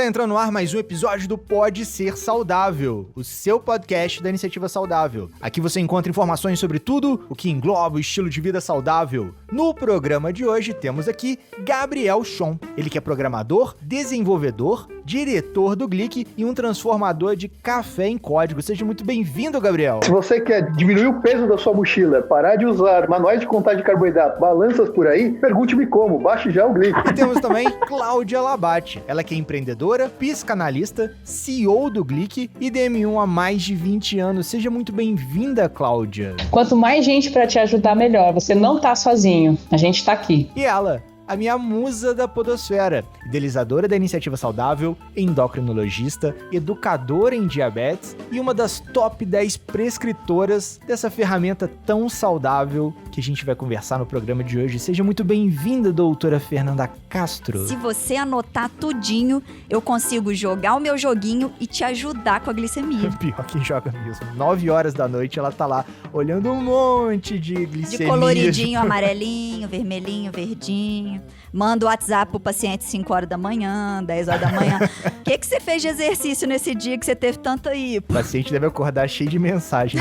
Está entrando no ar mais um episódio do Pode Ser Saudável, o seu podcast da Iniciativa Saudável. Aqui você encontra informações sobre tudo o que engloba o estilo de vida saudável. No programa de hoje temos aqui Gabriel Chon. Ele que é programador, desenvolvedor, diretor do Glic e um transformador de café em código. Seja muito bem-vindo, Gabriel. Se você quer diminuir o peso da sua mochila, parar de usar manuais de contagem de carboidrato, balanças por aí, pergunte-me como, baixe já o Glic. E temos também Cláudia Labate. Ela que é empreendedora, psicanalista, CEO do Glic e DM1 há mais de 20 anos. Seja muito bem-vinda, Cláudia. Quanto mais gente para te ajudar, melhor. Você não tá sozinho, a gente tá aqui. E ela, a minha musa da podosfera, idealizadora da Iniciativa Saudável, endocrinologista, educadora em diabetes e uma das top 10 prescritoras dessa ferramenta tão saudável que a gente vai conversar no programa de hoje. Seja muito bem-vinda, doutora Fernanda Castro. Se você anotar tudinho, eu consigo jogar o meu joguinho e te ajudar com a glicemia. Pior que joga mesmo. 9 horas da noite ela tá lá olhando um monte de glicemia. De coloridinho, amarelinho, vermelhinho, verdinho. Manda o WhatsApp pro paciente 5 horas da manhã, 10 horas da manhã. O que você fez de exercício nesse dia que você teve tanto aí? O paciente deve acordar cheio de mensagem.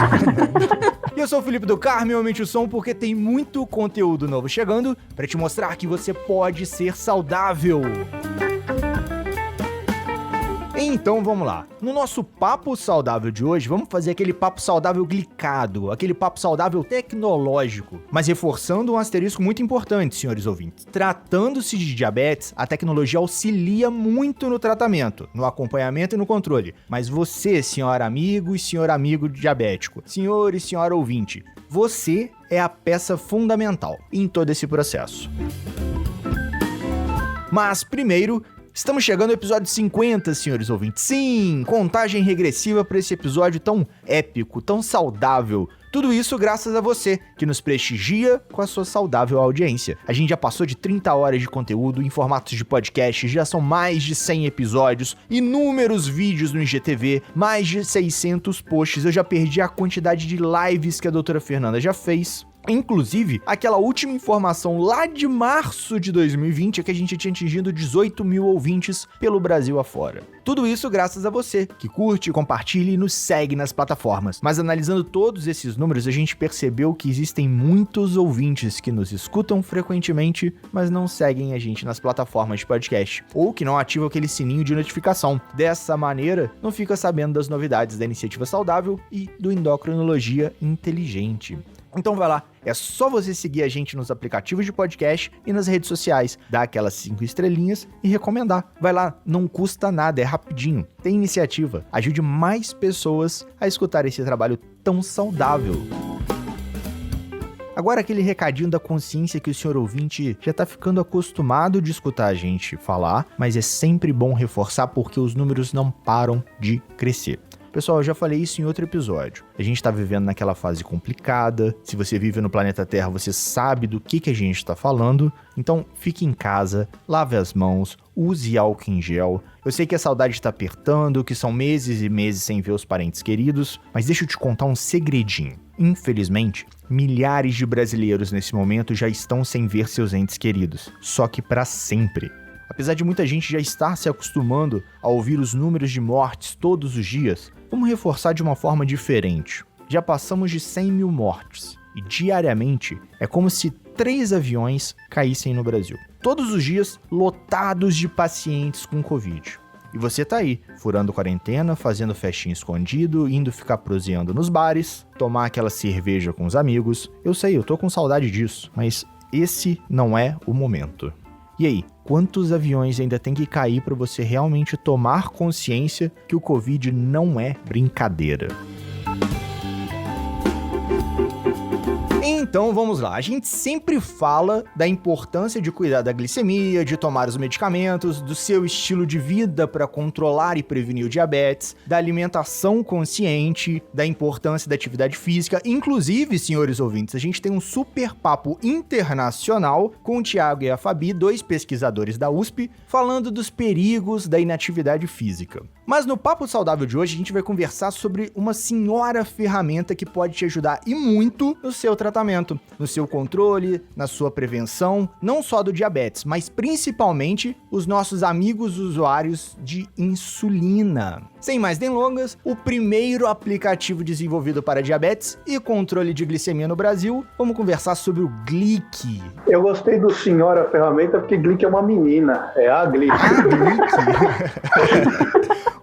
E eu sou o Felipe do Carmo e aumente o som porque tem muito conteúdo novo chegando para te mostrar que você pode ser saudável. Então vamos lá. No nosso papo saudável de hoje, vamos fazer aquele papo saudável glicado, aquele papo saudável tecnológico, mas reforçando um asterisco muito importante, senhores ouvintes. Tratando-se de diabetes, a tecnologia auxilia muito no tratamento, no acompanhamento e no controle. Mas você, senhor amigo e senhor amigo diabético, senhor e senhora ouvinte, você é a peça fundamental em todo esse processo. Mas primeiro, estamos chegando ao episódio 50, senhores ouvintes. Sim, contagem regressiva para esse episódio tão épico, tão saudável. Tudo isso graças a você, que nos prestigia com a sua saudável audiência. A gente já passou de 30 horas de conteúdo em formatos de podcast, já são mais de 100 episódios, inúmeros vídeos no IGTV, mais de 600 posts. Eu já perdi a quantidade de lives que a doutora Fernanda já fez. Inclusive, aquela última informação lá de março de 2020 é que a gente tinha atingido 18 mil ouvintes pelo Brasil afora. Tudo isso graças a você, que curte, compartilha e nos segue nas plataformas. Mas analisando todos esses números, a gente percebeu que existem muitos ouvintes que nos escutam frequentemente, mas não seguem a gente nas plataformas de podcast, ou que não ativam aquele sininho de notificação. Dessa maneira, não fica sabendo das novidades da Iniciativa Saudável e do Endocrinologia Inteligente. Então vai lá, é só você seguir a gente nos aplicativos de podcast e nas redes sociais, dar aquelas 5 estrelinhas e recomendar. Vai lá, não custa nada, é rapidinho, tem iniciativa, ajude mais pessoas a escutar esse trabalho tão saudável. Agora aquele recadinho da consciência que o senhor ouvinte já tá ficando acostumado de escutar a gente falar, mas é sempre bom reforçar porque os números não param de crescer. Pessoal, eu já falei isso em outro episódio. A gente tá vivendo naquela fase complicada. Se você vive no planeta Terra, você sabe do que a gente tá falando. Então, fique em casa, lave as mãos, use álcool em gel. Eu sei que a saudade tá apertando, que são meses e meses sem ver os parentes queridos, mas deixa eu te contar um segredinho. Infelizmente, milhares de brasileiros nesse momento já estão sem ver seus entes queridos, só que para sempre. Apesar de muita gente já estar se acostumando a ouvir os números de mortes todos os dias, vamos reforçar de uma forma diferente. Já passamos de 100 mil mortes e diariamente é como se 3 aviões caíssem no Brasil. Todos os dias lotados de pacientes com Covid. E você tá aí, furando quarentena, fazendo festinha escondido, indo ficar proseando nos bares, tomar aquela cerveja com os amigos. Eu sei, eu tô com saudade disso, mas esse não é o momento. E aí, quantos aviões ainda tem que cair para você realmente tomar consciência que o Covid não é brincadeira? Então vamos lá, a gente sempre fala da importância de cuidar da glicemia, de tomar os medicamentos, do seu estilo de vida para controlar e prevenir o diabetes, da alimentação consciente, da importância da atividade física. Inclusive, senhores ouvintes, a gente tem um super papo internacional com o Thiago e a Fabi, 2 pesquisadores da USP, falando dos perigos da inatividade física. Mas no Papo Saudável de hoje a gente vai conversar sobre uma senhora ferramenta que pode te ajudar e muito no seu tratamento. tratamento, no seu controle, na sua prevenção, não só do diabetes, mas principalmente os nossos amigos usuários de insulina. Sem mais delongas, o primeiro aplicativo desenvolvido para diabetes e controle de glicemia no Brasil, vamos conversar sobre o Glic. Eu gostei do senhor a ferramenta porque Glic é uma menina, é a Glic. A Glic.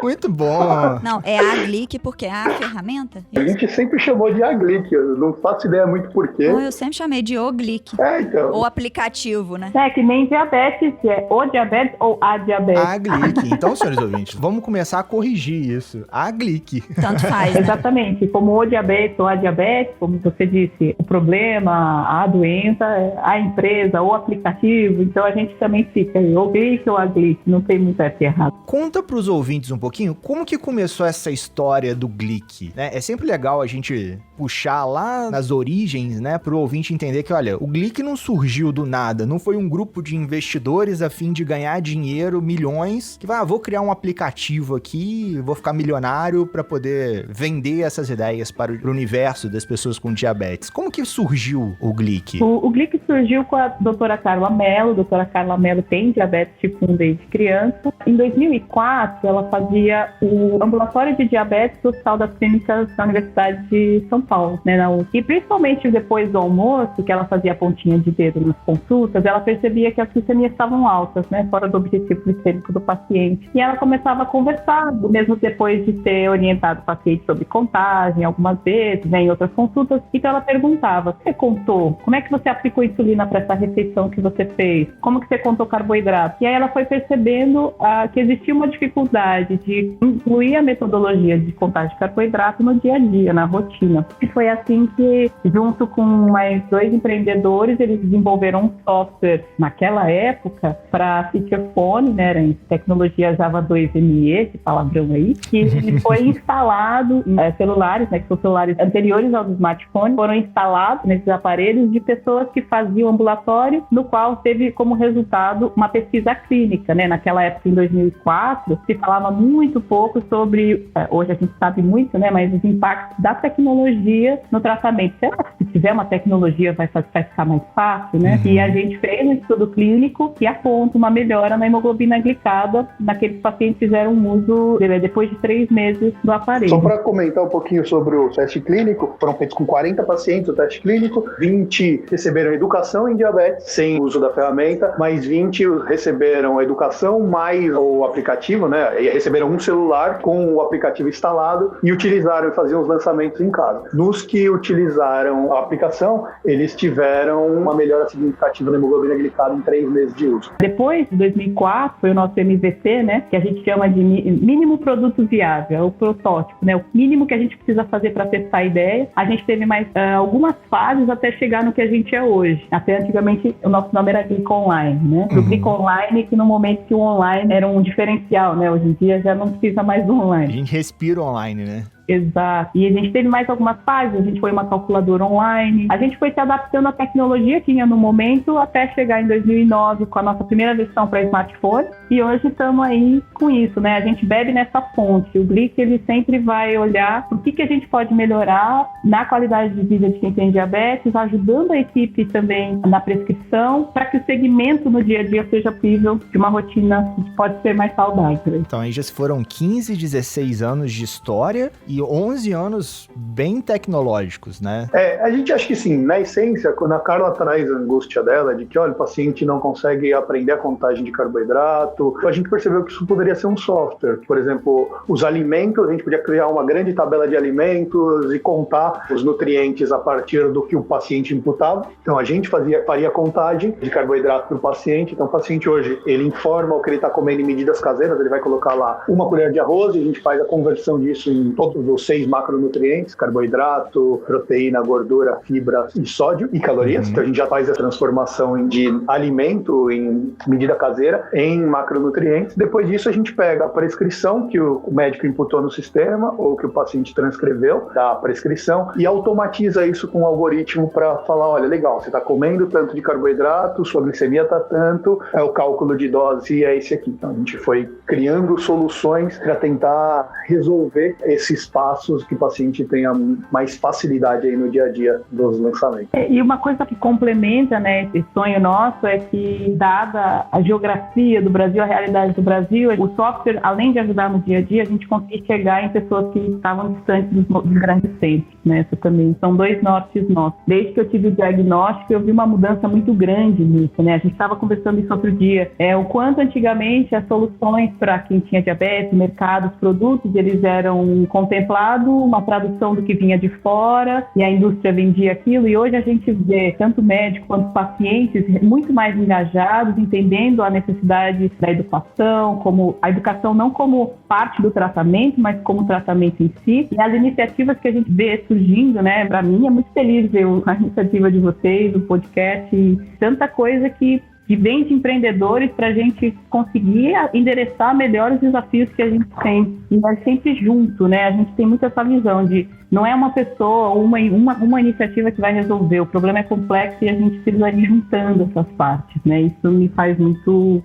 Muito bom. Não, é a Glic porque é a ferramenta? A gente sempre chamou de a Glic, eu não faço ideia muito porquê. Ou eu sempre chamei de o Glic. Então. Ou aplicativo, né? É que nem diabetes, é o diabetes ou a diabetes. A Glic. Então, senhores ouvintes, vamos começar a corrigir isso. A Glic. Tanto faz, né? Exatamente, como o diabetes ou a diabetes, como você disse, o problema, a doença, a empresa, o aplicativo, então a gente também fica aí, o Glic ou a Glic, não tem muito essa errado. Conta pros ouvintes um pouquinho como que começou essa história do Glic, né? É sempre legal a gente puxar lá nas origens, né, pro ouvinte entender que, olha, o Glic não surgiu do nada, não foi um grupo de investidores a fim de ganhar dinheiro, milhões, que vai, vou criar um aplicativo aqui, vou ficar milionário para poder vender essas ideias para o universo das pessoas com diabetes. Como que surgiu o Glic? O Glic surgiu com a doutora Carla Mello. A doutora Carla Mello tem diabetes tipo 1 desde criança. Em 2004, ela fazia o ambulatório de diabetes do Hospital das Clínicas da Universidade de São Paulo, né, na USP. E principalmente depois do almoço, que ela fazia a pontinha de dedo nas consultas, ela percebia que as glicemias estavam altas, né, fora do objetivo glicêmico do paciente. E ela começava a conversar, mesmo depois de ter orientado o paciente sobre contagem algumas vezes, né, em outras consultas. Então ela perguntava: você contou? Como é que você aplicou insulina para essa refeição que você fez? Como que você contou carboidrato? E aí ela foi percebendo que existia uma dificuldade de incluir a metodologia de contagem de carboidrato no dia a dia, na rotina. E foi assim que, junto com mais 2 empreendedores, eles desenvolveram um software naquela época para feature phone, né, era em tecnologia Java 2ME, esse palavrão aí, que ele foi instalado em celulares, né, que são celulares anteriores aos smartphones, foram instalados nesses aparelhos de pessoas que faziam ambulatório, no qual teve como resultado uma pesquisa clínica, né? Naquela época, em 2004, se falava muito pouco sobre, hoje a gente sabe muito, né, mas os impactos da tecnologia no tratamento. Será que se tiver uma tecnologia vai ficar mais fácil, né? E a gente fez um estudo clínico que aponta uma melhora na hemoglobina glicada naqueles pacientes que fizeram uso depois de 3 meses do aparelho. Só para comentar um pouquinho sobre o teste clínico, foram feitos com 40 pacientes o teste clínico, 20 receberam educação em diabetes sem uso da ferramenta, mais 20 receberam educação mais o aplicativo, né? E receberam um celular com o aplicativo instalado e utilizaram e faziam os lançamentos em casa. Nos que utilizaram a aplicação, eles tiveram uma melhora significativa na hemoglobina glicada em 3 meses de uso. Depois, em 2004, foi o nosso MVP, né? Que a gente chama de mínimo produto viável, é o protótipo, né? O mínimo que a gente precisa fazer para testar a ideia. A gente teve mais algumas fases até chegar no que a gente é hoje. Até antigamente, o nosso nome era Glic Online, né? O Glic Online, que no momento que o online era um diferencial, né? Hoje em dia já não precisa mais do online. A gente respira online, né? Exato. E a gente teve mais algumas fases, a gente foi uma calculadora online, a gente foi se adaptando à tecnologia que tinha no momento até chegar em 2009 com a nossa primeira versão para smartphone e hoje estamos aí com isso, né? A gente bebe nessa fonte. O Glic, ele sempre vai olhar o que a gente pode melhorar na qualidade de vida de quem tem diabetes, ajudando a equipe também na prescrição para que o segmento no dia a dia seja possível de uma rotina que pode ser mais saudável. Então aí já se foram 15, 16 anos de história e 11 anos bem tecnológicos, né? A gente acha que sim, na essência, quando a Carla traz a angústia dela de que, olha, o paciente não consegue aprender a contagem de carboidrato, a gente percebeu que isso poderia ser um software. Por exemplo, os alimentos, a gente podia criar uma grande tabela de alimentos e contar os nutrientes a partir do que o paciente imputava. Então a gente faria contagem de carboidrato para o paciente. Então o paciente hoje, ele informa o que ele está comendo em medidas caseiras, ele vai colocar lá 1 colher de arroz e a gente faz a conversão disso em todos os 6 macronutrientes, carboidrato, proteína, gordura, fibra e sódio e calorias. Então a gente já faz a transformação de alimento em medida caseira em macronutrientes. Depois disso a gente pega a prescrição que o médico imputou no sistema ou que o paciente transcreveu da prescrição e automatiza isso com um algoritmo para falar, olha, legal, você está comendo tanto de carboidrato, sua glicemia está tanto, o cálculo de dose é esse aqui. Então a gente foi criando soluções para tentar resolver esse espaço passos que o paciente tenha mais facilidade aí no dia a dia dos lançamentos. E uma coisa que complementa, né, esse sonho nosso é que, dada a geografia do Brasil, a realidade do Brasil, o software, além de ajudar no dia a dia, a gente conseguir chegar em pessoas que estavam distantes dos grandes centros, né? Isso também são 2 nortes nossos. Desde que eu tive o diagnóstico, eu vi uma mudança muito grande nisso, né? A gente estava conversando isso outro dia. O quanto antigamente as soluções para quem tinha diabetes, mercados, produtos, eles eram contemplados, uma tradução do que vinha de fora, e a indústria vendia aquilo, e hoje a gente vê tanto médico quanto pacientes muito mais engajados, entendendo a necessidade da educação, como a educação não como parte do tratamento, mas como tratamento em si, e as iniciativas que a gente vê surgindo, né? Para mim é muito feliz ver a iniciativa de vocês, o podcast, e tanta coisa que vem de empreendedores para a gente conseguir endereçar melhor os desafios que a gente tem. E é sempre junto, né? A gente tem muito essa visão de não é uma pessoa ou uma iniciativa que vai resolver. O problema é complexo e a gente precisa ir juntando essas partes, né? Isso me faz muito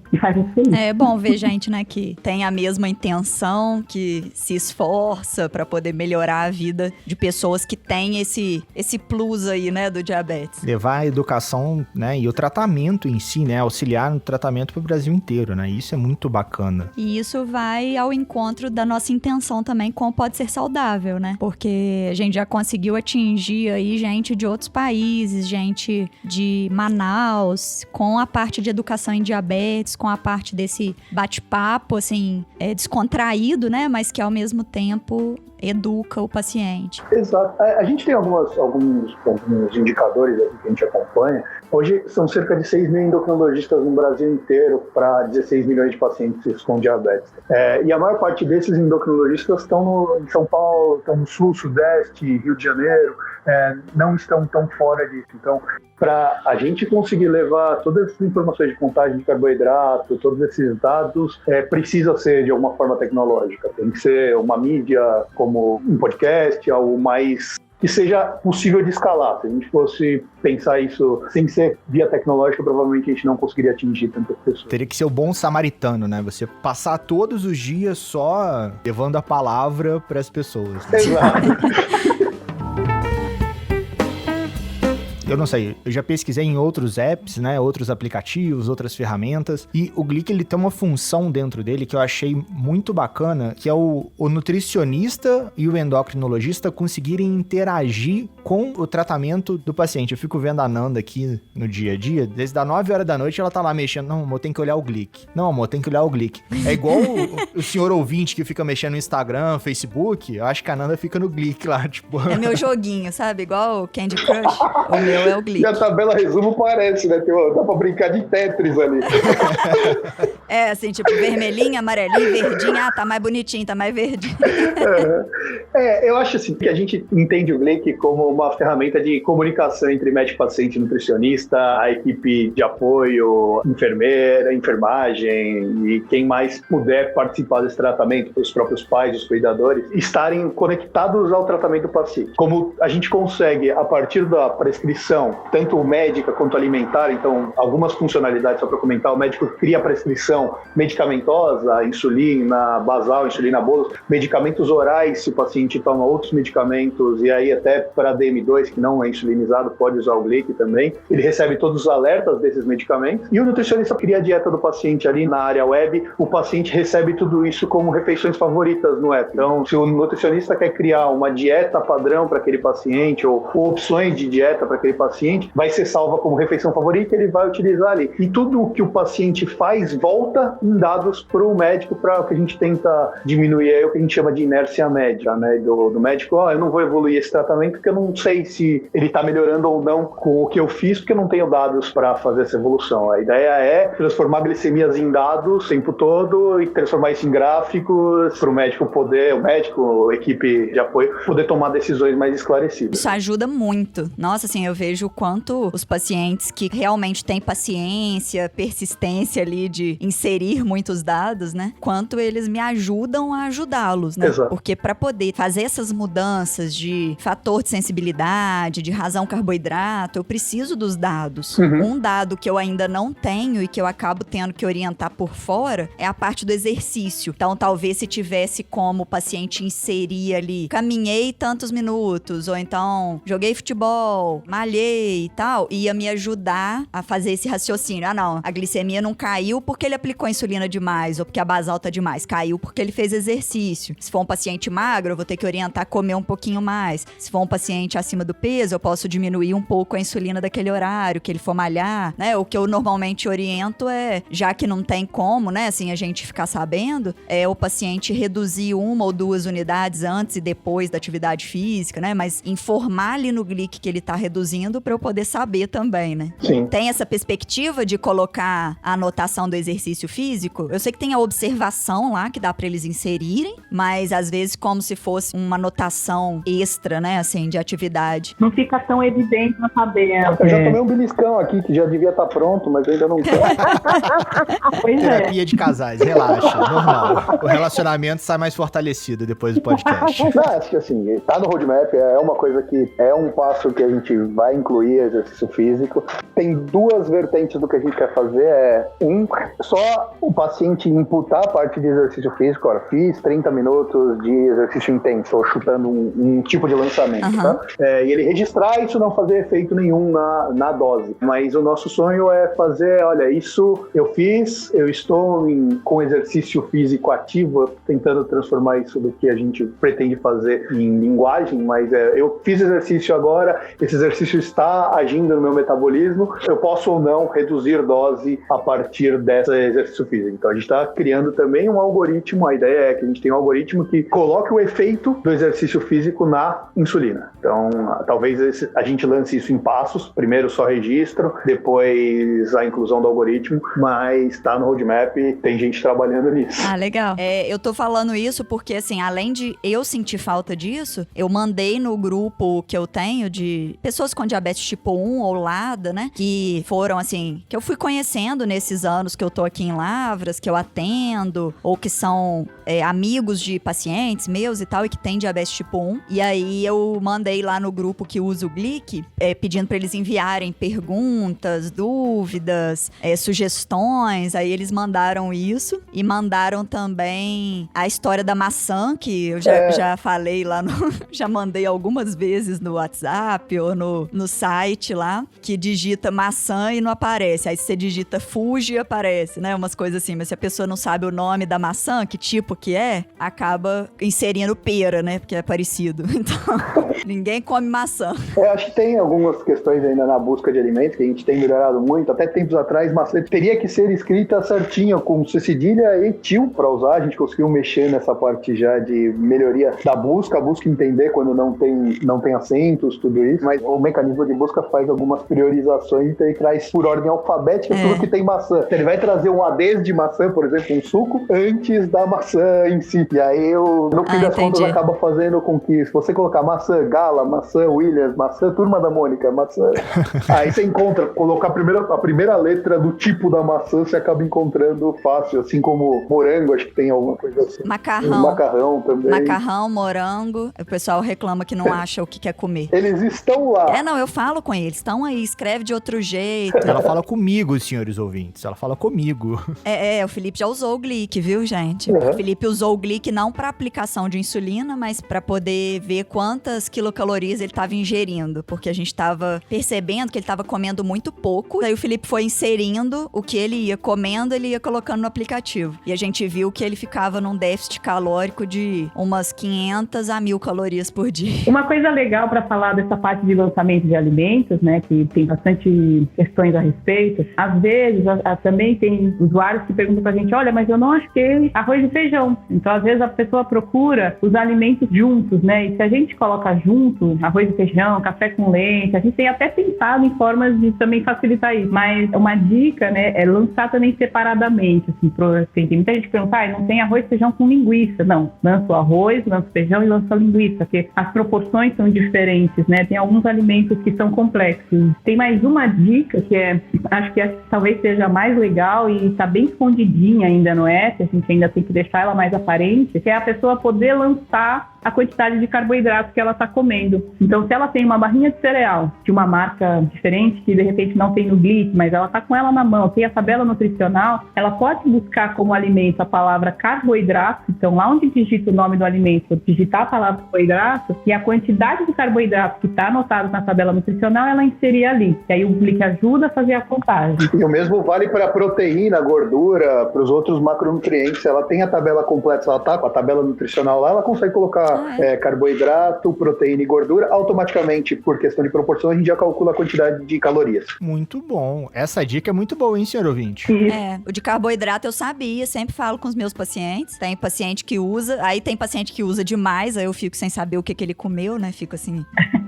feliz. É bom ver gente, né, que tem a mesma intenção, que se esforça para poder melhorar a vida de pessoas que têm esse plus aí, né, do diabetes. Levar a educação, né, e o tratamento em si, né, auxiliar no tratamento para o Brasil inteiro, né? Isso é muito bacana. E isso vai ao encontro da nossa intenção também com Pode Ser Saudável, né? Porque a gente já conseguiu atingir aí gente de outros países, gente de Manaus, com a parte de educação em diabetes, com a parte desse bate-papo, assim, descontraído, né? Mas que ao mesmo tempo educa o paciente. Exato. A gente tem alguns indicadores aqui que a gente acompanha. Hoje são cerca de 6 mil endocrinologistas no Brasil inteiro para 16 milhões de pacientes com diabetes. E a maior parte desses endocrinologistas estão em São Paulo, estão no Sul, Sudeste, Rio de Janeiro, não estão tão fora disso. Então, para a gente conseguir levar todas essas informações de contagem de carboidrato, todos esses dados, precisa ser de alguma forma tecnológica. Tem que ser uma mídia como um podcast, algo mais que seja possível de escalar. Se a gente fosse pensar isso sem ser via tecnológica, provavelmente a gente não conseguiria atingir tantas pessoas. Teria que ser o bom samaritano, né? Você passar todos os dias só levando a palavra para as pessoas. Né? Exato. Eu não sei, eu já pesquisei em outros apps, né, outros aplicativos, outras ferramentas, e o Glic, ele tem uma função dentro dele que eu achei muito bacana, que é o nutricionista e o endocrinologista conseguirem interagir com o tratamento do paciente. Eu fico vendo a Nanda aqui no dia a dia, desde as 9 horas da noite ela tá lá mexendo, não, amor, tem que olhar o Glic. Não, amor, tem que olhar o Glic. É igual o senhor ouvinte que fica mexendo no Instagram, Facebook, eu acho que a Nanda fica no Glic lá, tipo... É meu joguinho, sabe? Igual o Candy Crush, o meu é o Glic. E a tabela resumo parece, né? Dá pra brincar de Tetris ali. Assim, tipo, vermelhinho, amarelinho, verdinho. Ah, tá mais bonitinho, tá mais verdinho. Eu acho assim, que a gente entende o Glic como uma ferramenta de comunicação entre médico, paciente, nutricionista, a equipe de apoio, enfermeira, enfermagem e quem mais puder participar desse tratamento, os próprios pais, os cuidadores, estarem conectados ao tratamento do paciente. Como a gente consegue, a partir da prescrição, tanto médica quanto alimentar, então algumas funcionalidades, só para comentar, o médico cria a prescrição medicamentosa, insulina basal, insulina bolos, medicamentos orais, se o paciente toma outros medicamentos, e aí até para DM2, que não é insulinizado, pode usar o Glic também, ele recebe todos os alertas desses medicamentos, e o nutricionista cria a dieta do paciente ali na área web, o paciente recebe tudo isso como refeições favoritas no app. Então, se o nutricionista quer criar uma dieta padrão para aquele paciente, ou opções de dieta para aquele paciente, vai ser salva como refeição favorita, ele vai utilizar ali. E tudo o que o paciente faz volta em dados para o médico, para o que a gente tenta diminuir aí o que a gente chama de inércia médica, né? Do médico, eu não vou evoluir esse tratamento porque eu não sei se ele está melhorando ou não com o que eu fiz, porque eu não tenho dados para fazer essa evolução. A ideia é transformar glicemias em dados o tempo todo e transformar isso em gráficos para o médico poder, o médico, a equipe de apoio, poder tomar decisões mais esclarecidas. Isso ajuda muito. Nossa, assim, eu vejo o quanto os pacientes que realmente têm paciência, persistência ali de inserir muitos dados, né? Quanto eles me ajudam a ajudá-los, né? Exato. Porque para poder fazer essas mudanças de fator de sensibilidade, de razão carboidrato, eu preciso dos dados. Um dado que eu ainda não tenho e que eu acabo tendo que orientar por fora é a parte do exercício. Então, talvez se tivesse como o paciente inserir ali, caminhei tantos minutos, ou então joguei futebol, malhei e tal, ia me ajudar a fazer esse raciocínio. Ah, não, a glicemia não caiu porque ele aplicou insulina demais, ou porque a basal tá demais. Caiu porque ele fez exercício. Se for um paciente magro, eu vou ter que orientar a comer um pouquinho mais. Se for um paciente acima do peso, eu posso diminuir um pouco a insulina daquele horário que ele for malhar, né? O que eu normalmente oriento é, já que não tem como, né, assim, a gente ficar sabendo, é o paciente reduzir 1 ou 2 unidades antes e depois da atividade física, né? Mas informar ali no glic que ele tá reduzindo pra eu poder saber também, né? Sim. Tem essa perspectiva de colocar a anotação do exercício físico? Eu sei que tem a observação lá que dá pra eles inserirem, mas às vezes como se fosse uma anotação extra, né, assim, de atividade. Não fica tão evidente na tabela. Eu já tomei um beliscão aqui que já devia estar pronto, mas ainda não tô. Pois é. Terapia de casais, relaxa, normal. O relacionamento sai mais fortalecido depois do podcast. Não, acho que assim, tá no roadmap, é uma coisa que é um passo que a gente vai incluir exercício físico. Tem 2 vertentes do que a gente quer fazer, só o paciente imputar a parte de exercício físico, olha, fiz 30 minutos de exercício intenso, ou chutando um tipo de lançamento, tá? E ele registrar isso não fazer efeito nenhum na dose. Mas o nosso sonho é fazer, olha, isso eu fiz, eu estou com exercício físico ativo, tentando transformar isso do que a gente pretende fazer em linguagem, mas eu fiz exercício agora, esse exercício está agindo no meu metabolismo, eu posso ou não reduzir dose a partir desse exercício físico. Então a gente está criando também um algoritmo, a ideia é que a gente tenha um algoritmo que coloque o efeito do exercício físico na insulina. Então talvez a gente lance isso em passos, primeiro só registro, depois a inclusão do algoritmo, mas está no roadmap, tem gente trabalhando nisso. Ah, legal. Eu tô falando isso porque, assim, além de eu sentir falta disso, eu mandei no grupo que eu tenho de pessoas com diabetes tipo 1 ou LADA, né? Que foram, assim, que eu fui conhecendo nesses anos que eu tô aqui em Lavras, que eu atendo, ou que são amigos de pacientes meus e tal, e que tem diabetes tipo 1. E aí eu mandei lá no grupo que usa o Glic, pedindo pra eles enviarem perguntas, dúvidas, sugestões. Aí eles mandaram isso e mandaram também a história da maçã, que eu já falei lá já mandei algumas vezes no WhatsApp ou no site lá, que digita maçã e não aparece. Aí se você digita Fuji, aparece, né? Umas coisas assim. Mas se a pessoa não sabe o nome da maçã, que tipo que acaba inserindo pera, né? Porque é parecido. Então, ninguém come maçã. Acho que tem algumas questões ainda na busca de alimentos, que a gente tem melhorado muito. Até tempos atrás, maçã teria que ser escrita certinha, com C cedilha e tio para usar. A gente conseguiu mexer nessa parte já de melhoria da busca, a busca entender quando não tem acentos, tudo isso. Mas o mecanismo de busca faz algumas priorizações e traz por ordem alfabética tudo que tem maçã. Ele vai trazer um ADES de maçã, por exemplo, um suco, antes da maçã em si. E aí, no fim das contas, acaba fazendo com que, se você colocar maçã Gala, maçã Williams, maçã Turma da Mônica, maçã... aí você colocar a primeira letra do tipo da maçã, você acaba encontrando fácil, assim como morango, acho que tem alguma coisa assim. Macarrão também. Macarrão, morango. O pessoal reclama que não acha o que quer comer. Eles estão lá. Não, eu falo com eles. Estão aí, escreve de outro jeito. Ela fala comigo, senhores ouvintes. Ela fala comigo. O Felipe já usou o Glic, viu, gente? O Felipe usou o Glic não para aplicação de insulina, mas para poder ver quantas quilocalorias ele estava ingerindo, porque a gente estava percebendo que ele estava comendo muito pouco. Aí o Felipe foi inserindo o que ele ia comendo, ele ia colocando no aplicativo. E a gente viu que ele ficava num déficit calórico de umas 500 a 1.000 calorias por dia. Uma coisa legal para falar dessa parte de lançamento de alimentos, né, que tem bastante questões a respeito. Às vezes, também tem usuários que perguntam pra gente, olha, mas eu não achei arroz e feijão. Então, às vezes, a pessoa procura os alimentos juntos, né? E se a gente coloca junto arroz e feijão, café com leite, a gente tem até pensado em formas de também facilitar isso. Mas uma dica, né, é lançar também separadamente, assim, tem muita gente que pergunta, não tem arroz e feijão com linguiça. Não, lança o arroz, lança o feijão e lança a linguiça, porque as proporções são diferentes, né? Tem alguns alimentos alimentos que são complexos. Tem mais uma dica que acho que talvez seja mais legal e está bem escondidinha ainda no app, a gente ainda tem que deixar ela mais aparente, que é a pessoa poder lançar a quantidade de carboidrato que ela está comendo. Então, se ela tem uma barrinha de cereal de uma marca diferente, que de repente não tem no Glic, mas ela está com ela na mão, tem a tabela nutricional, ela pode buscar como alimento a palavra carboidrato. Então, lá onde digita o nome do alimento, digitar a palavra carboidrato e a quantidade de carboidrato que está anotado na tabela nutricional, ela inserir ali. E aí o Glic ajuda a fazer a contagem. E o mesmo vale para a proteína, gordura, para os outros macronutrientes. Ela tem a tabela completa, ela está com a tabela nutricional lá, ela consegue colocar carboidrato, proteína e gordura, automaticamente, por questão de proporção, a gente já calcula a quantidade de calorias. Muito bom. Essa dica é muito boa, hein, senhor ouvinte? O de carboidrato eu sabia, sempre falo com os meus pacientes. Tem paciente que usa, aí tem paciente que usa demais, aí eu fico sem saber o que ele comeu, né? Fico assim...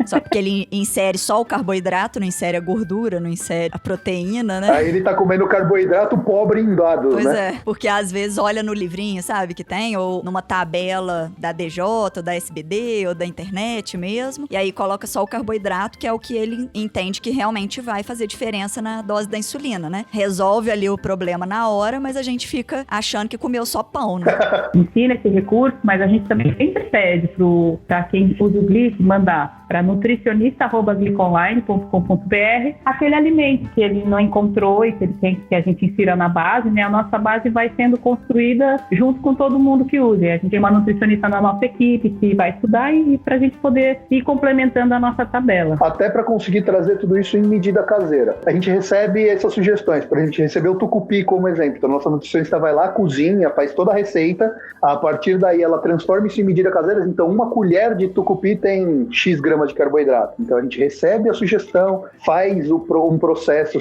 Só porque ele insere só o carboidrato, não insere a gordura, não insere a proteína, né? Aí ele tá comendo carboidrato pobre em dados, pois né? Pois é, porque às vezes olha no livrinho, sabe, que tem, ou numa tabela da DJ, ou da SBD, ou da internet mesmo, e aí coloca só o carboidrato, que é o que ele entende que realmente vai fazer diferença na dose da insulina, né? Resolve ali o problema na hora, mas a gente fica achando que comeu só pão, né? Ensina esse recurso, mas a gente também sempre pede para quem usa o Glic mandar para nutricionista@gliconline.com.br aquele alimento que ele não encontrou e que ele tem que a gente insira na base, né? A nossa base vai sendo construída junto com todo mundo que usa. A gente tem uma nutricionista na nossa equipe que vai estudar e para a gente poder ir complementando a nossa tabela. Até para conseguir trazer tudo isso em medida caseira. A gente recebe essas sugestões. Por exemplo, a gente recebeu o tucupi como exemplo. Então, a nossa nutricionista vai lá, cozinha, faz toda a receita. A partir daí, ela transforma isso em medida caseira. Então, uma colher de tucupi tem X gramas de carboidrato. Então, a gente recebe a sugestão, faz um processo,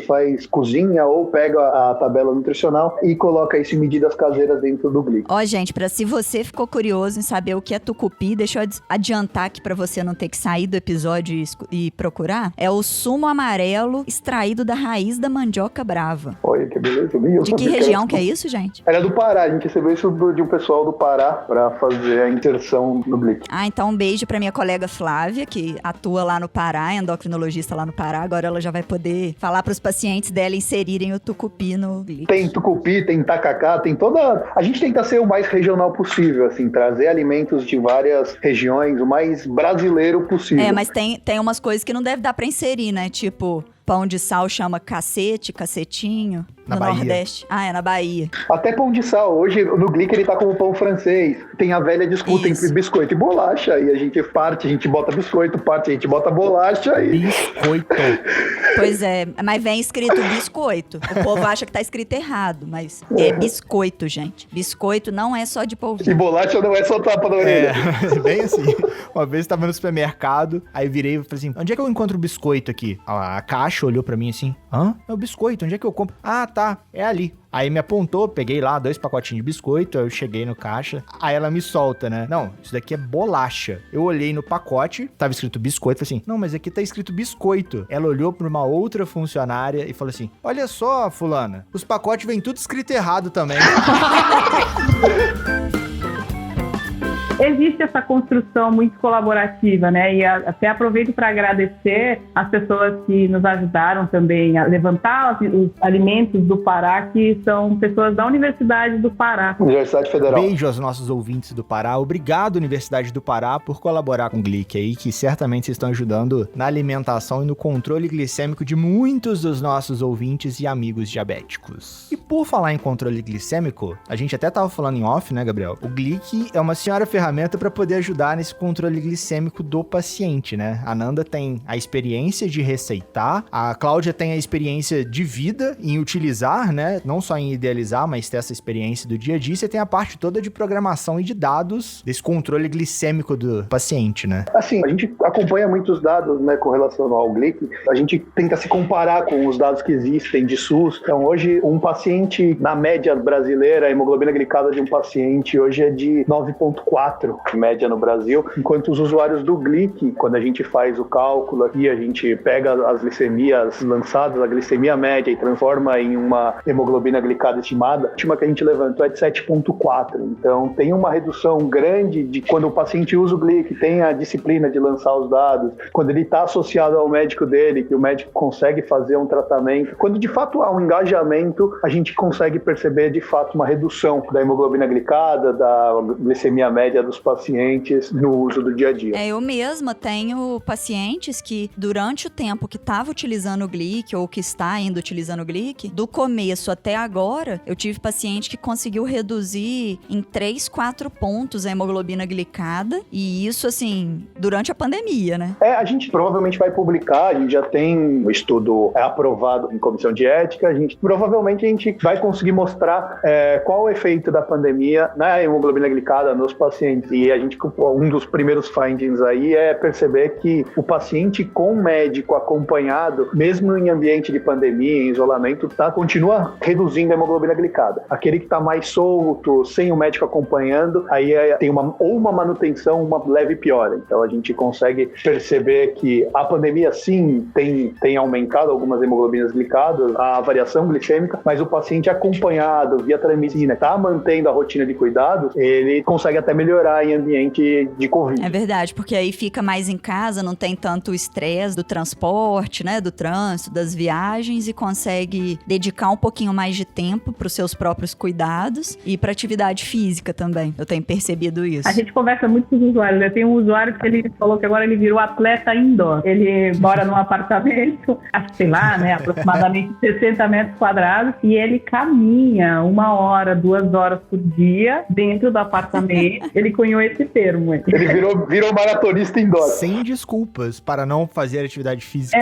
cozinha ou pega a tabela nutricional e coloca isso em medidas caseiras dentro do Glic. Ó, gente, se você ficou curioso em saber o que é tucupi, deixa eu adiantar aqui pra você não ter que sair do episódio e procurar. É o sumo amarelo extraído da raiz da mandioca brava. Olha que beleza. De que região que é isso, gente? Era do Pará. A gente recebeu isso de um pessoal do Pará pra fazer a inserção no Glic. Ah, então um beijo pra minha colega Flávia, que atua lá no Pará, endocrinologista lá no Pará. Agora ela já vai poder falar pros pacientes dela inserirem o tucupi no Glic. Tem tucupi, tem tacacá, tem toda... A gente tenta ser o mais regional possível, assim, trazer alimentos de várias regiões, o mais brasileiro possível. É, mas tem umas coisas que não deve dar pra inserir, né? Tipo, pão de sal chama cacete, cacetinho. Na no Bahia. Nordeste. Ah, é na Bahia. Até pão de sal. Hoje, no Glic, ele tá como pão francês. Tem a velha disputa Isso. entre biscoito e bolacha. E a gente bota biscoito, a gente bota bolacha e... Biscoito. Pois é, mas vem escrito biscoito. O povo acha que tá escrito errado, mas é biscoito, gente. Biscoito não é só de E polvilho. bolacha não é só tapa na orelha. Bem assim. Uma vez eu tava no supermercado, aí virei e falei assim, onde é que eu encontro o biscoito aqui? A caixa olhou pra mim assim, é o biscoito, onde é que eu compro? Ah, tá, é ali. Aí me apontou, peguei lá 2 pacotinhos de biscoito, eu cheguei no caixa, aí ela me solta, né? Não, isso daqui é bolacha. Eu olhei no pacote, tava escrito biscoito, falei assim, não, mas aqui tá escrito biscoito. Ela olhou pra uma outra funcionária e falou assim, olha só, fulana, os pacotes vêm tudo escrito errado também. Existe essa construção muito colaborativa, né? E até aproveito para agradecer as pessoas que nos ajudaram também a levantar os alimentos do Pará, que são pessoas da Universidade do Pará. Universidade Federal. Beijo aos nossos ouvintes do Pará. Obrigado, Universidade do Pará, por colaborar com o Glic aí, que certamente vocês estão ajudando na alimentação e no controle glicêmico de muitos dos nossos ouvintes e amigos diabéticos. E por falar em controle glicêmico, a gente até tava falando em off, né, Gabriel? O Glic é uma senhora ferramenta para poder ajudar nesse controle glicêmico do paciente, né? A Nanda tem a experiência de receitar, a Cláudia tem a experiência de vida em utilizar, né? Não só em idealizar, mas ter essa experiência do dia a dia. Você tem a parte toda de programação e de dados desse controle glicêmico do paciente, né? Assim, a gente acompanha muitos dados, né, com relação ao Glic. A gente tenta se comparar com os dados que existem de SUS. Então, hoje, um paciente, na média brasileira, a hemoglobina glicada de um paciente hoje é de 9,4 4, em média no Brasil, enquanto os usuários do Glic, quando a gente faz o cálculo aqui, a gente pega as glicemias lançadas, a glicemia média e transforma em uma hemoglobina glicada estimada, a última que a gente levantou é de 7,4. Então tem uma redução grande de quando o paciente usa o Glic, tem a disciplina de lançar os dados, quando ele está associado ao médico dele, que o médico consegue fazer um tratamento, quando de fato há um engajamento, a gente consegue perceber de fato uma redução da hemoglobina glicada, da glicemia média dos pacientes no uso do dia a dia. Eu mesma tenho pacientes que durante o tempo que estava utilizando o Glic ou que está ainda utilizando o Glic, do começo até agora, eu tive paciente que conseguiu reduzir em 3, 4 pontos a hemoglobina glicada, e isso assim, durante a pandemia, né? A gente provavelmente vai publicar, a gente já tem um estudo aprovado em comissão de ética, provavelmente a gente vai conseguir mostrar qual o efeito da pandemia na hemoglobina glicada nos pacientes. E um dos primeiros findings aí é perceber que o paciente com médico acompanhado, mesmo em ambiente de pandemia, em isolamento, continua reduzindo a hemoglobina glicada. Aquele que está mais solto, sem o médico acompanhando, aí tem uma manutenção, uma leve piora. Então a gente consegue perceber que a pandemia sim tem aumentado algumas hemoglobinas glicadas, a variação glicêmica, mas o paciente acompanhado via telemedicina, está mantendo a rotina de cuidados, ele consegue até melhorar em ambiente de Covid. É verdade, porque aí fica mais em casa, não tem tanto estresse do transporte, né, do trânsito, das viagens, e consegue dedicar um pouquinho mais de tempo para os seus próprios cuidados e para atividade física também. Eu tenho percebido isso. A gente conversa muito com os usuários. Eu tenho um usuário que ele falou que agora ele virou atleta indoor. Ele mora num apartamento, sei lá, né, aproximadamente 60 metros quadrados, e ele caminha 1 hora, 2 horas por dia dentro do apartamento. Ele cunhou esse termo. Ele virou maratonista indoor. Sem desculpas para não fazer atividade física.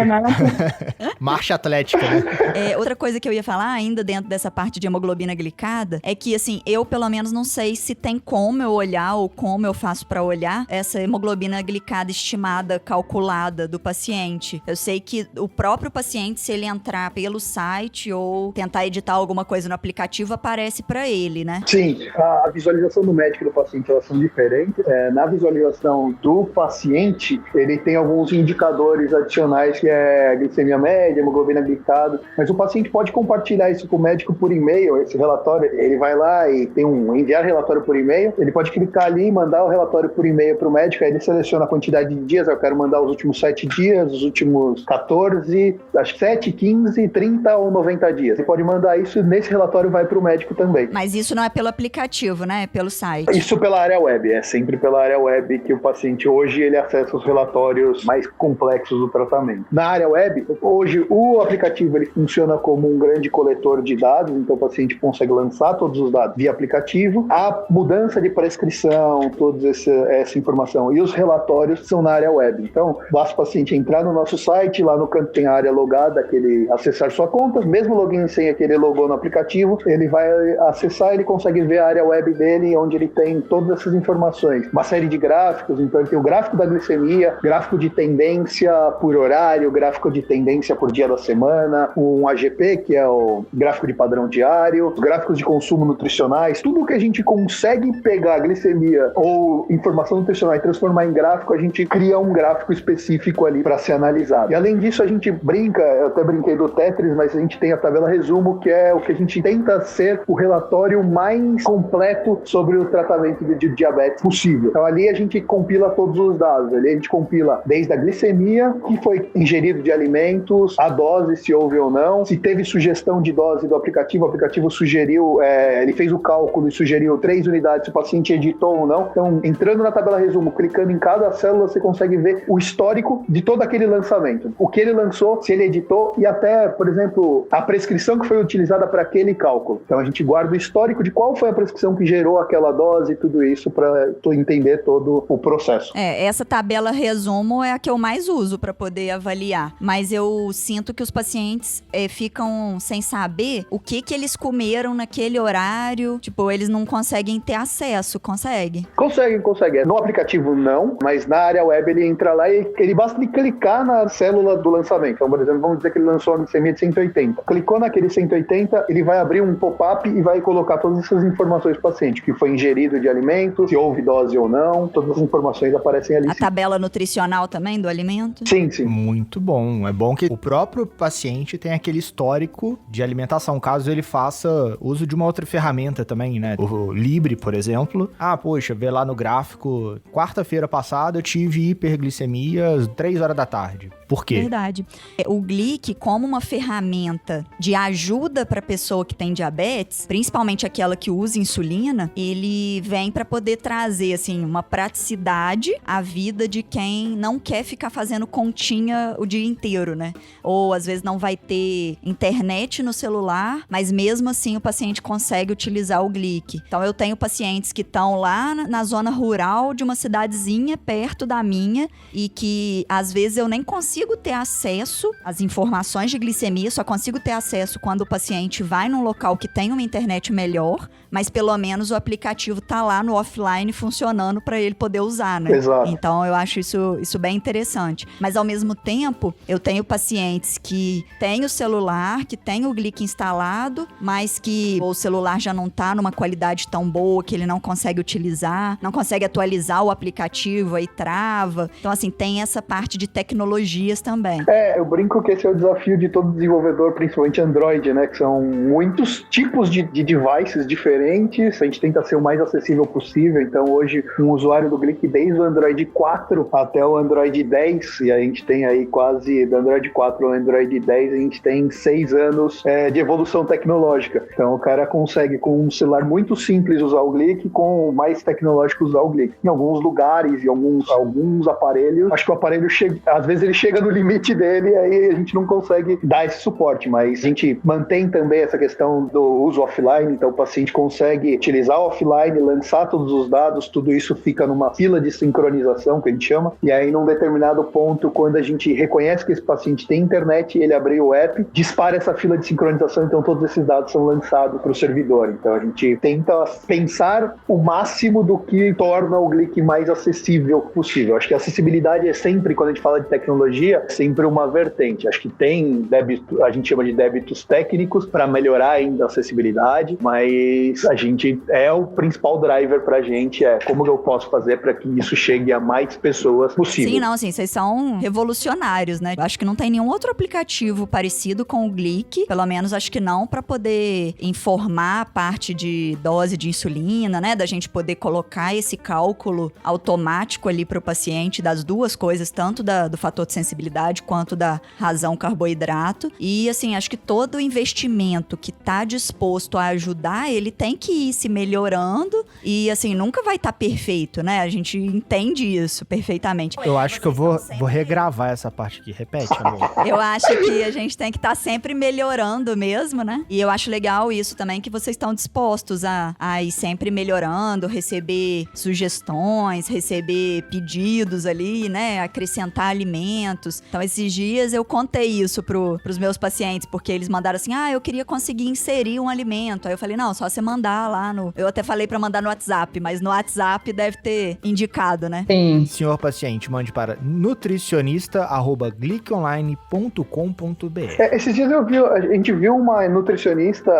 Marcha atlética, né? Outra coisa que eu ia falar ainda dentro dessa parte de hemoglobina glicada é que, assim, eu pelo menos não sei se tem como eu olhar ou como eu faço para olhar essa hemoglobina glicada estimada, calculada do paciente. Eu sei que o próprio paciente, se ele entrar pelo site ou tentar editar alguma coisa no aplicativo, aparece para ele, né? Sim, a visualização do médico e do paciente, elas são diferentes. Na visualização do paciente, ele tem alguns indicadores adicionais, que é glicemia média, hemoglobina glicada, mas o paciente pode compartilhar isso com o médico por e-mail, esse relatório. Ele vai lá e tem enviar relatório por e-mail, ele pode clicar ali e mandar o relatório por e-mail para o médico, aí ele seleciona a quantidade de dias, eu quero mandar os últimos 7 dias, os últimos 14, acho que 7, 15, 30 ou 90 dias. Você pode mandar isso, nesse relatório vai para o médico também. Mas isso não é pelo aplicativo, né? É pelo site. Isso pela área web, é sempre pela área web que o paciente hoje ele acessa os relatórios mais complexos do tratamento. Na área web, hoje o aplicativo ele funciona como um grande coletor de dados, então o paciente consegue lançar todos os dados via aplicativo. A mudança de prescrição, toda essa informação e os relatórios são na área web. Então, basta o paciente entrar no nosso site, lá no canto tem a área logada, aquele acessar sua conta, mesmo login sem aquele logo no aplicativo, ele vai acessar, ele consegue ver a área web dele, onde ele tem todas essas informações. Uma série de gráficos, então ele tem o gráfico da glicemia, gráfico de tendência por horário, gráfico de tendência por dia da semana, um AGP, que é o gráfico de padrão diário, os gráficos de consumo nutricionais, tudo que a gente consegue pegar glicemia ou informação nutricional e transformar em gráfico, a gente cria um gráfico específico ali para ser analisado. E além disso, a gente brinca, eu até brinquei do Tetris, mas a gente tem a tabela resumo, que é o que a gente tenta ser o relatório mais completo sobre o tratamento de diabetes possível. Então ali a gente compila todos os dados, ali a gente compila desde a glicemia, que foi ingerido de alimentos, a dose, se houve ou não, se teve sugestão de dose do aplicativo, o aplicativo sugeriu, ele fez o cálculo e sugeriu 3 unidades, se o paciente editou ou não. Então, entrando na tabela resumo, clicando em cada célula, você consegue ver o histórico de todo aquele lançamento. O que ele lançou, se ele editou e até, por exemplo, a prescrição que foi utilizada para aquele cálculo. Então, a gente guarda o histórico de qual foi a prescrição que gerou aquela dose e tudo isso para entender todo o processo. Essa tabela resumo é a que eu mais uso para poder avaliar. Mas eu sinto que os pacientes ficam sem saber o que eles comeram naquele horário. Tipo, eles não conseguem ter acesso. Consegue? Consegue. No aplicativo não, mas na área web ele entra lá e ele basta de clicar na célula do lançamento. Então, por exemplo, vamos dizer que ele lançou a glicemia de 180. Clicou naquele 180, ele vai abrir um pop-up e vai colocar todas essas informações do paciente, que foi ingerido de alimentos, alimento, se houve dose ou não, todas as informações aparecem ali. A tabela nutricional também do alimento? Sim. Muito bom. É bom que o próprio paciente tenha aquele histórico de alimentação, caso ele faça uso de uma outra ferramenta também, né? O Libre, por exemplo. Poxa, vê lá no gráfico, quarta-feira passada eu tive hiperglicemia às 3 horas da tarde. Por quê? Verdade. O Glic, como uma ferramenta de ajuda para pessoa que tem diabetes, principalmente aquela que usa insulina, ele vem para poder trazer assim uma praticidade à vida de quem não quer ficar fazendo continha o dia inteiro, né? Ou às vezes não vai ter internet no celular, mas mesmo assim o paciente consegue utilizar o Glic. Então eu tenho pacientes que estão lá na zona rural de uma cidadezinha perto da minha e que às vezes eu nem consigo ter acesso às informações de glicemia, só consigo ter acesso quando o paciente vai num local que tem uma internet melhor, mas pelo menos o aplicativo tá lá no offline funcionando para ele poder usar, né? Exato. Então eu acho isso bem interessante. Mas ao mesmo tempo, eu tenho pacientes que têm o celular, que têm o Glic instalado, mas que o celular já não tá numa qualidade tão boa, que ele não consegue utilizar, não consegue atualizar o aplicativo, aí trava. Então assim, tem essa parte de tecnologias também. Eu brinco que esse é o desafio de todo desenvolvedor, principalmente Android, né? Que são muitos tipos de devices diferentes. A gente tenta ser o mais acessível possível. Então, hoje, um usuário do Glic desde o Android 4 até o Android 10, e a gente tem aí quase, do Android 4 ao Android 10, a gente tem 6 anos de evolução tecnológica. Então, o cara consegue, com um celular muito simples, usar o Glic, com o mais tecnológico, usar o Glic. Em alguns lugares e alguns aparelhos, acho que o aparelho às vezes ele chega no limite dele e aí a gente não consegue dar esse suporte, mas a gente mantém também essa questão do uso offline, então o paciente consegue utilizar o offline, lançar todos os dados, tudo isso fica numa fila de sincronização, que a gente chama, e aí num determinado ponto, quando a gente reconhece que esse paciente tem internet, ele abre o app, dispara essa fila de sincronização, então todos esses dados são lançados para o servidor. Então a gente tenta pensar o máximo do que torna o Glic mais acessível possível. Acho que a acessibilidade é sempre, quando a gente fala de tecnologia, sempre uma vertente. Acho que tem débito, a gente chama de débitos técnicos para melhorar ainda a acessibilidade, mas a gente o principal driver pra gente como eu posso fazer para que isso chegue a mais pessoas possível. Sim, não, assim, vocês são revolucionários, né? Acho que não tem nenhum outro aplicativo parecido com o Glic, pelo menos acho que não, para poder informar a parte de dose de insulina, né? Da gente poder colocar esse cálculo automático ali pro paciente das duas coisas, tanto do fator de sensibilidade quanto da razão carboidrato. E, assim, acho que todo investimento que tá disposto a ajudar, ele tem que ir se melhorando e, assim, nunca vai estar perfeito, né? A gente entende isso perfeitamente. Eu acho que eu vou regravar essa parte aqui. Repete, amor. Eu acho que a gente tem que estar sempre melhorando mesmo, né? E eu acho legal isso também, que vocês estão dispostos a ir sempre melhorando, receber sugestões, receber pedidos ali, né? Acrescentar alimentos. Então, esses dias eu contei isso pros meus pacientes, porque eles mandaram assim, eu queria conseguir inserir um alimento. Aí eu falei, não, só você mandar lá no... Eu até falei pra mandar no WhatsApp, mas no WhatsApp deve ter indicado, né? Sim. Senhor paciente, mande para nutricionista@glickonline.com.br. Esses dias a gente viu uma nutricionista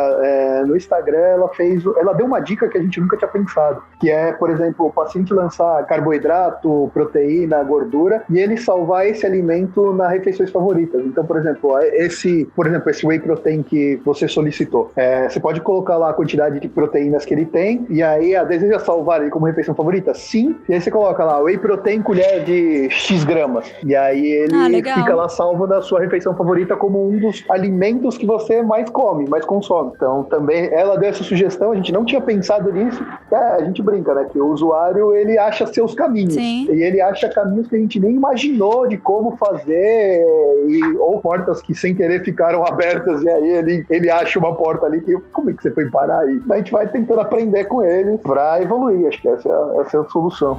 no Instagram, ela deu uma dica que a gente nunca tinha pensado, que é, por exemplo, o paciente lançar carboidrato, proteína, gordura, e ele salvar esse alimento nas refeições favoritas. Então, por exemplo, esse whey protein que você solicitou, você pode colocar lá a quantidade de proteínas que ele tem, e aí, deseja salvar ele como refeição favorita? Sim. E aí você coloca lá, whey protein colher de X gramas. E aí ele fica lá salvo na sua refeição favorita como um dos alimentos que você mais come, mais consome. Então, também, ela deu essa sugestão, a gente não tinha pensado nisso. A gente brinca, né? Que o usuário, ele acha seus caminhos. Sim. E ele acha caminhos que a gente nem imaginou de como fazer, ou portas que sem querer ficaram abertas, e aí ele acha uma porta ali que, como é que você foi parar aí? A gente vai tentando aprender com ele pra evoluir. Acho que essa é a solução.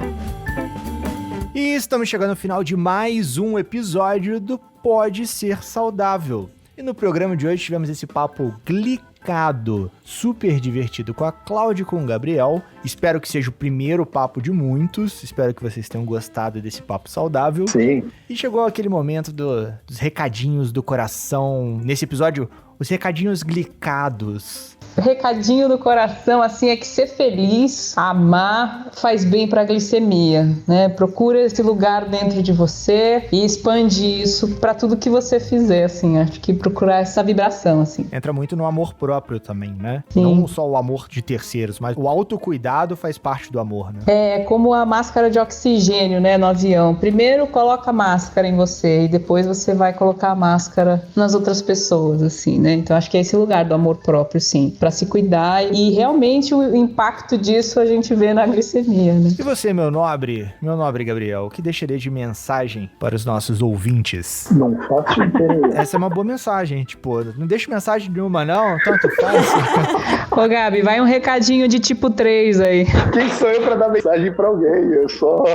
E estamos chegando ao final de mais um episódio do Pode Ser Saudável. E no programa de hoje tivemos esse papo glicado, super divertido com a Cláudia e com o Gabriel. Espero que seja o primeiro papo de muitos. Espero que vocês tenham gostado desse papo saudável. Sim. E chegou aquele momento dos recadinhos do coração. Nesse episódio, Os recadinhos glicados. Recadinho do coração, assim, é que ser feliz, amar, faz bem pra glicemia, né? Procura esse lugar dentro de você e expande isso pra tudo que você fizer, assim. Acho que procurar essa vibração, assim. Entra muito no amor próprio também, né? Sim. Não só o amor de terceiros, mas o autocuidado faz parte do amor, né? É como a máscara de oxigênio, né, no avião. Primeiro coloca a máscara em você e depois você vai colocar a máscara nas outras pessoas, assim, né? Então acho que é esse lugar do amor próprio, sim, pra se cuidar, e realmente o impacto disso a gente vê na glicemia, né? E você, meu nobre Gabriel, o que deixaria de mensagem para os nossos ouvintes? Não faço ideia. Essa é uma boa mensagem, tipo, não deixa mensagem nenhuma não, tanto faz. Ô Gabi, vai um recadinho de tipo 3 aí. Quem sou eu pra dar mensagem pra alguém? Eu só...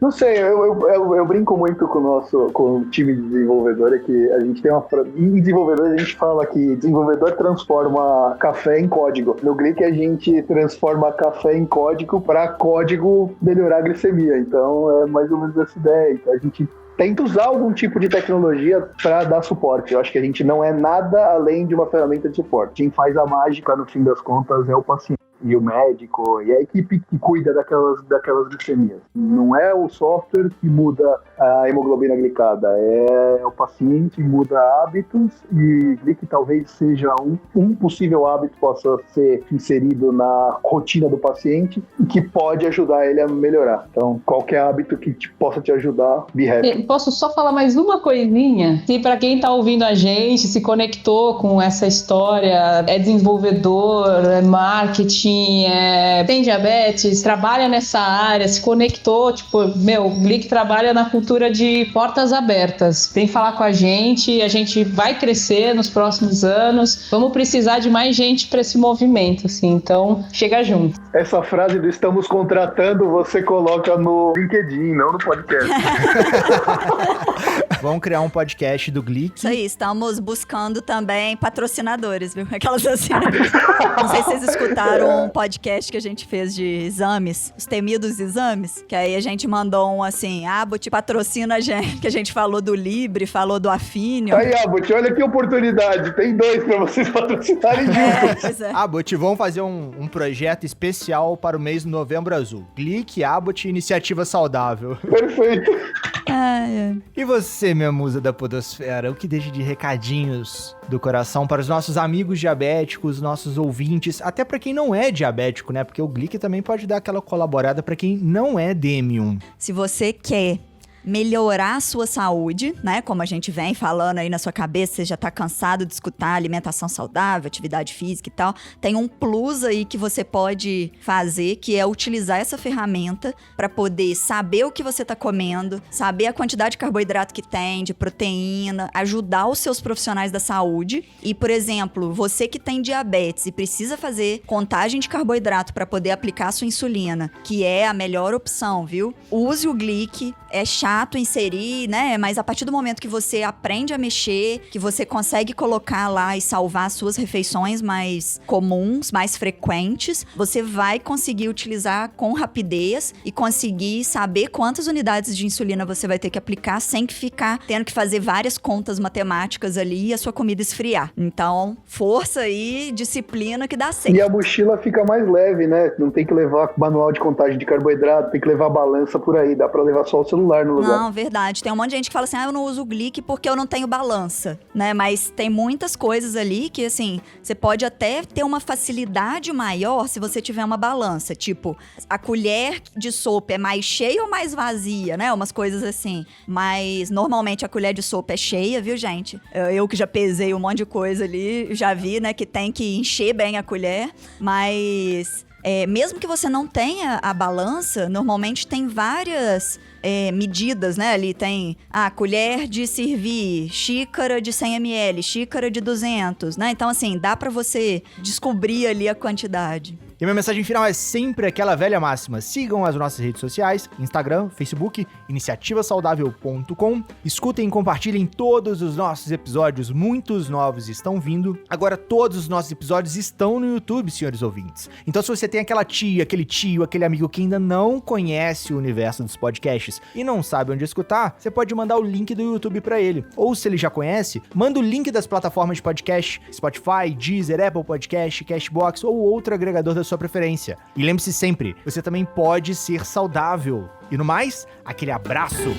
Não sei, eu brinco muito com o time de desenvolvedor, é que a gente tem em desenvolvedor a gente fala que desenvolvedor transforma café em código. No Glic a gente transforma café em código para código melhorar a glicemia. Então é mais ou menos essa ideia. Então a gente tenta usar algum tipo de tecnologia para dar suporte. Eu acho que a gente não é nada além de uma ferramenta de suporte. Quem faz a mágica, no fim das contas, é o paciente. E o médico, e a equipe que cuida daquelas glicemias. Não é o software que muda a hemoglobina glicada, é o paciente que muda hábitos, e Glic talvez seja um possível hábito que possa ser inserido na rotina do paciente e que pode ajudar ele a melhorar. Então, qualquer hábito que possa te ajudar, be happy. Posso só falar mais uma coisinha? Se para quem tá ouvindo a gente, se conectou com essa história, é desenvolvedor, é marketing, tem diabetes, trabalha nessa área, se conectou, tipo, o Glic trabalha na cultura de portas abertas. Vem falar com a gente vai crescer nos próximos anos, vamos precisar de mais gente para esse movimento, assim, então chega junto. Essa frase do estamos contratando, você coloca no LinkedIn, não no podcast. Vamos criar um podcast do Glic. Isso aí, estamos buscando também patrocinadores, viu? Aquelas assim. Não sei se vocês escutaram um podcast que a gente fez de exames, os temidos exames, que aí a gente mandou um assim, Abbott patrocina a gente, que a gente falou do Libre, falou do Afínio. Aí, Abbott, olha que oportunidade, tem 2 pra vocês patrocinarem juntos. Pois é. Abbott, vamos fazer um projeto especial para o mês de Novembro Azul. Glic, Abbott, Iniciativa Saudável. Perfeito. E você, minha musa da podosfera, o que deixa de recadinhos do coração para os nossos amigos diabéticos, nossos ouvintes, até para quem não é diabético, né? Porque o Glic também pode dar aquela colaborada para quem não é DM1. Se você quer melhorar a sua saúde, né? Como a gente vem falando aí na sua cabeça, você já tá cansado de escutar alimentação saudável, atividade física e tal. Tem um plus aí que você pode fazer, que é utilizar essa ferramenta para poder saber o que você tá comendo, saber a quantidade de carboidrato que tem, de proteína, ajudar os seus profissionais da saúde. E, por exemplo, você que tem diabetes e precisa fazer contagem de carboidrato para poder aplicar a sua insulina, que é a melhor opção, viu? Use o Glic, é chato inserir, né? Mas a partir do momento que você aprende a mexer, que você consegue colocar lá e salvar as suas refeições mais comuns, mais frequentes, você vai conseguir utilizar com rapidez e conseguir saber quantas unidades de insulina você vai ter que aplicar sem que ficar tendo que fazer várias contas matemáticas ali e a sua comida esfriar. Então, força aí, disciplina que dá certo. E a mochila fica mais leve, né? Não tem que levar manual de contagem de carboidrato, tem que levar balança por aí, dá pra levar só o celular no lugar. Não, verdade. Tem um monte de gente que fala assim, eu não uso o Glic porque eu não tenho balança, né? Mas tem muitas coisas ali que, assim, você pode até ter uma facilidade maior se você tiver uma balança. Tipo, a colher de sopa é mais cheia ou mais vazia, né? Umas coisas assim. Mas, normalmente, a colher de sopa é cheia, viu, gente? Eu que já pesei um monte de coisa ali, já vi, né, que tem que encher bem a colher. Mas, mesmo que você não tenha a balança, normalmente tem várias medidas, né? Ali tem colher de servir, xícara de 100 ml, xícara de 200, né? Então, assim, dá pra você descobrir ali a quantidade. E a minha mensagem final é sempre aquela velha máxima. Sigam as nossas redes sociais, Instagram, Facebook, iniciativasaudável.com. Escutem e compartilhem todos os nossos episódios, muitos novos estão vindo. Agora todos os nossos episódios estão no YouTube, senhores ouvintes. Então se você tem aquela tia, aquele tio, aquele amigo que ainda não conhece o universo dos podcasts e não sabe onde escutar, você pode mandar o link do YouTube pra ele. Ou se ele já conhece, manda o link das plataformas de podcast, Spotify, Deezer, Apple Podcast, Cashbox ou outro agregador da sua preferência. E lembre-se sempre, você também pode ser saudável. E no mais, aquele abraço!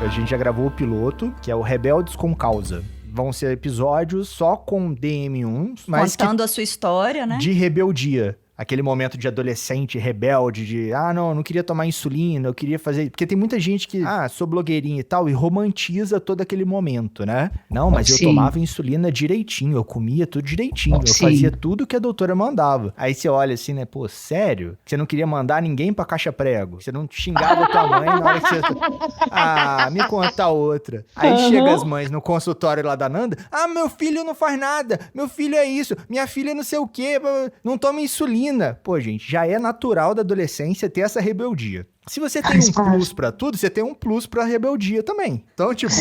A gente já gravou o piloto, que é o Rebeldes com Causa. Vão ser episódios só com DM1, mas contando a sua história, né? De rebeldia. Aquele momento de adolescente rebelde, de não, eu não queria tomar insulina, eu queria fazer... Porque tem muita gente que, sou blogueirinha e tal, e romantiza todo aquele momento, né? Não, mas eu tomava insulina direitinho, eu comia tudo direitinho, eu fazia tudo que a doutora mandava. Aí você olha assim, né? Pô, sério? Você não queria mandar ninguém pra caixa prego? Você não xingava a tua mãe na hora que você... me conta outra. Aí chega as mães no consultório lá da Nanda, meu filho não faz nada, meu filho é isso, minha filha não sei o quê, não toma insulina. Pô, gente, já é natural da adolescência ter essa rebeldia. Se você tem um plus pra tudo, você tem um plus pra rebeldia também. Então, tipo,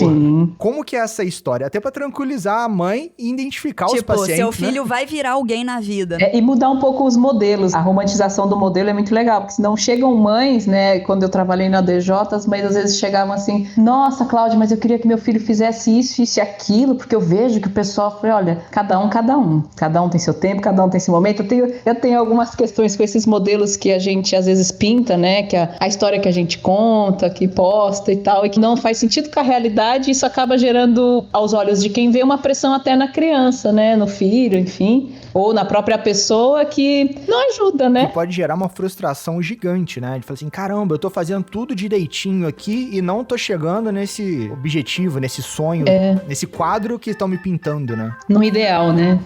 como que é essa história? Até pra tranquilizar a mãe e identificar os pacientes, seu filho vai virar alguém na vida. E mudar um pouco os modelos. A romantização do modelo é muito legal, porque senão chegam mães, né, quando eu trabalhei na DJ, as mães às vezes chegavam assim, nossa, Cláudia, mas eu queria que meu filho fizesse isso e aquilo, porque eu vejo que o pessoal, olha, cada um tem seu tempo, cada um tem seu momento. Eu tenho algumas questões com esses modelos que a gente às vezes pinta, né, que a história que a gente conta, que posta e tal, e que não faz sentido com a realidade, isso acaba gerando, aos olhos de quem vê, uma pressão até na criança, né, no filho, enfim, ou na própria pessoa, que não ajuda, né? Que pode gerar uma frustração gigante, né, de falar assim, caramba, eu tô fazendo tudo direitinho aqui e não tô chegando nesse objetivo, nesse sonho, nesse quadro que estão me pintando, né? No ideal, né?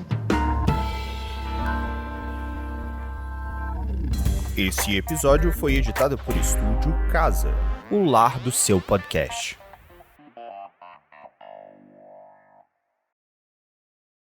Esse episódio foi editado por Estúdio Casa, o lar do seu podcast.